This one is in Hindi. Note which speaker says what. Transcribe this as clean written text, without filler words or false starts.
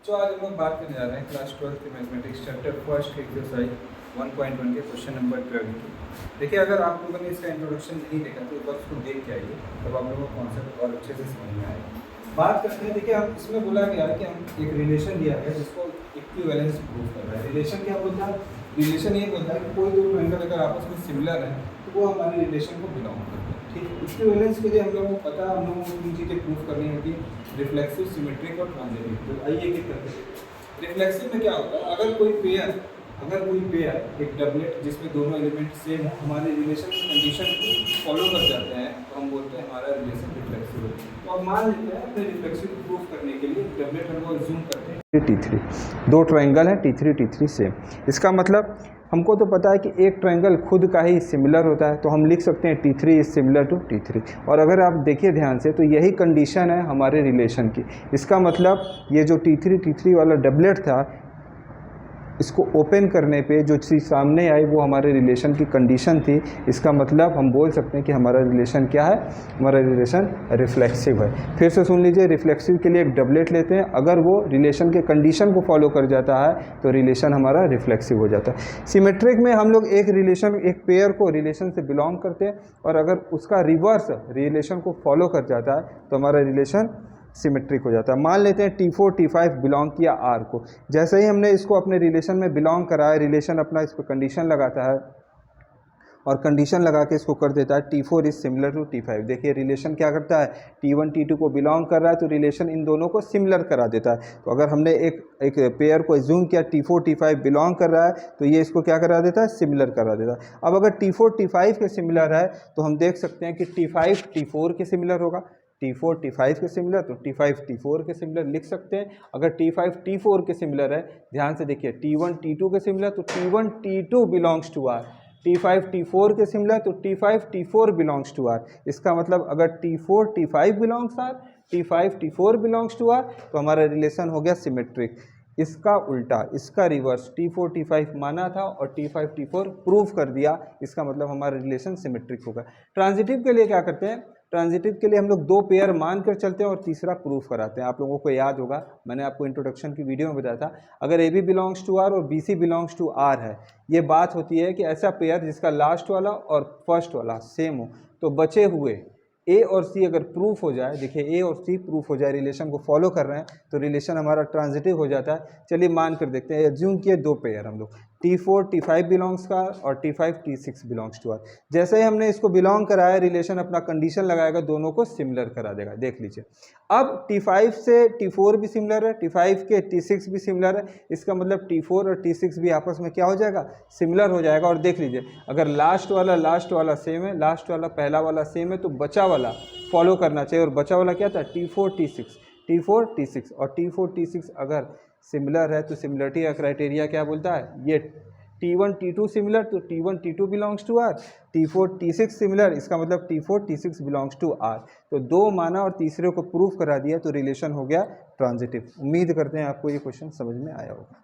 Speaker 1: तो आज हम लोग बात करने जा रहे हैं क्लास 12 की मैथमेटिक्स चैप्टर फर्स्ट एक्सरसाइज 1.1 के क्वेश्चन नंबर 12 की। देखिए, अगर आप लोगों ने इसका इंट्रोडक्शन नहीं देखा तो एक बार उसको देख के आइए, तब आप लोगों को कॉन्सेप्ट और अच्छे से समझ में आएगा। बात करते हैं, देखिए हम इसमें बोला गया है कि हम एक रिलेशन दिया है जिसको इक्विवेलेंस प्रूव कर रहा है। रिलेशन क्या बोलता है? रिलेशन ये बोलता है कि कोई दो ट्रायंगल अगर आपस में सिमिलर है तो वो हमारे रिलेशन को बिलोंग करते हैं। ठीक है, इक्विवेलेंस के लिए हम लोगों को पता है, हम लोगों को तीन चीज़ें प्रूव करनी होती है, रिफ्लेक्सिव, सिमेट्रिक और ट्रांजिटिव। तो आइए एक करते हैं। रिफ्लेक्सिव में क्या होता है? अगर कोई पेयर एक डबलेट जिसमें दोनों एलिमेंट सेम हो, हमारे रिलेशन की कंडीशन को फॉलो कर जाते हैं तो हम बोलते हैं हमारा रिलेशन रिफ्लेक्सिव है। तो अब मान लेते हैं अपने रिफ्लेक्सिव प्रूफ करने के लिए डबलेट हम लोग जूम करते हैं T3, दो ट्रायंगल है T3 T3 सेम। इसका मतलब हमको तो पता है कि एक ट्रायंगल खुद का ही सिमिलर होता है, तो हम लिख सकते हैं T3 is similar to T3। और अगर आप देखिए ध्यान से तो यही कंडीशन है हमारे रिलेशन की। इसका मतलब ये जो T3 T3 वाला डबलेट था, इसको ओपन करने पे जो चीज़ सामने आई वो हमारे रिलेशन की कंडीशन थी। इसका मतलब हम बोल सकते हैं कि हमारा रिलेशन क्या है, हमारा रिलेशन रिफ्लेक्सिव है। फिर से सुन लीजिए, रिफ्लेक्सिव के लिए एक डबलेट लेते हैं, अगर वो रिलेशन के कंडीशन को फॉलो कर जाता है तो रिलेशन हमारा रिफ्लेक्सिव हो जाता है। सिमेट्रिक में हम लोग एक रिलेशन, एक पेयर को रिलेशन से बिलोंग करते हैं, और अगर उसका रिवर्स रिलेशन को फॉलो कर जाता है तो हमारा रिलेशन सिमेट्रिक हो जाता है। मान लेते हैं T4 T5 बिलोंग किया R को। जैसे ही हमने इसको अपने रिलेशन में बिलोंग कराया, रिलेशन अपना इस पर कंडीशन लगाता है और कंडीशन लगा के इसको कर देता है T4 is similar to T5। देखिए रिलेशन क्या करता है, T1 T2 को बिलोंग कर रहा है तो रिलेशन इन दोनों को सिमिलर करा देता है। तो अगर हमने एक पेयर को एज्यूम किया T4 T5 बिलोंग कर रहा है तो ये इसको क्या करा देता है, सिमिलर करा देता है। अब अगर T4 T5 के सिमिलर है तो हम देख सकते हैं कि T5 T4 के सिमिलर होगा, T4 T5 के सिमिलर, तो T5 T4 के सिमिलर लिख सकते हैं। अगर T5 T4 के सिमिलर है, ध्यान से देखिए, T1 T2 के सिमिलर तो T1 T2 belongs to R। T5 T4 के सिमिलर तो T5 T4 belongs to R। इसका मतलब अगर T4 T5 belongs R, T5 T4 belongs to R, तो हमारा रिलेशन हो गया सिमेट्रिक। इसका उल्टा, इसका रिवर्स, T4 T5 माना था और T5 T4 प्रूव कर दिया, इसका मतलब हमारा रिलेशन सिमेट्रिक होगा। ट्रांजिटिव के लिए क्या करते हैं? ट्रांजिटिव के लिए हम लोग दो पेयर मान कर चलते हैं और तीसरा प्रूफ कराते हैं। आप लोगों को याद होगा, मैंने आपको इंट्रोडक्शन की वीडियो में बताया था, अगर AB बिलोंग्स टू R और BC बिलोंग्स टू R है, ये बात होती है कि ऐसा पेयर जिसका लास्ट वाला और फर्स्ट वाला सेम हो, तो बचे हुए A और C अगर प्रूफ हो जाए, देखिए A और C प्रूफ हो जाए, रिलेशन को फॉलो कर रहे हैं, तो रिलेशन हमारा ट्रांजिटिव हो जाता है। चलिए मान कर देखते हैं, एज्यूम किए दो पेयर हम लोग, T4 T5 बिलोंग्स का और T5 T6 belongs to R। जैसे ही हमने इसको बिलोंग कराया, रिलेशन अपना कंडीशन लगाएगा, दोनों को सिमिलर करा देगा। देख लीजिए, अब T5 से T4 भी सिमिलर है, T5 के T6 भी सिमिलर है, इसका मतलब T4 और T6 भी आपस में क्या हो जाएगा, सिमिलर हो जाएगा। और देख लीजिए, अगर लास्ट वाला सेम है, लास्ट वाला पहला वाला सेम है, तो बचा वाला फॉलो करना चाहिए। और बचा वाला क्या था, T4 T6 और T4 T6 अगर सिमिलर है तो सिमिलरिटी का क्राइटेरिया क्या बोलता है, ये T1 T2 सिमिलर तो T1 T2 belongs to R, T4 T6 similar, इसका मतलब T4 T6 belongs to R। तो दो माना और तीसरे को प्रूफ करा दिया, तो रिलेशन हो गया ट्रांजिटिव। उम्मीद करते हैं आपको ये क्वेश्चन समझ में आया होगा।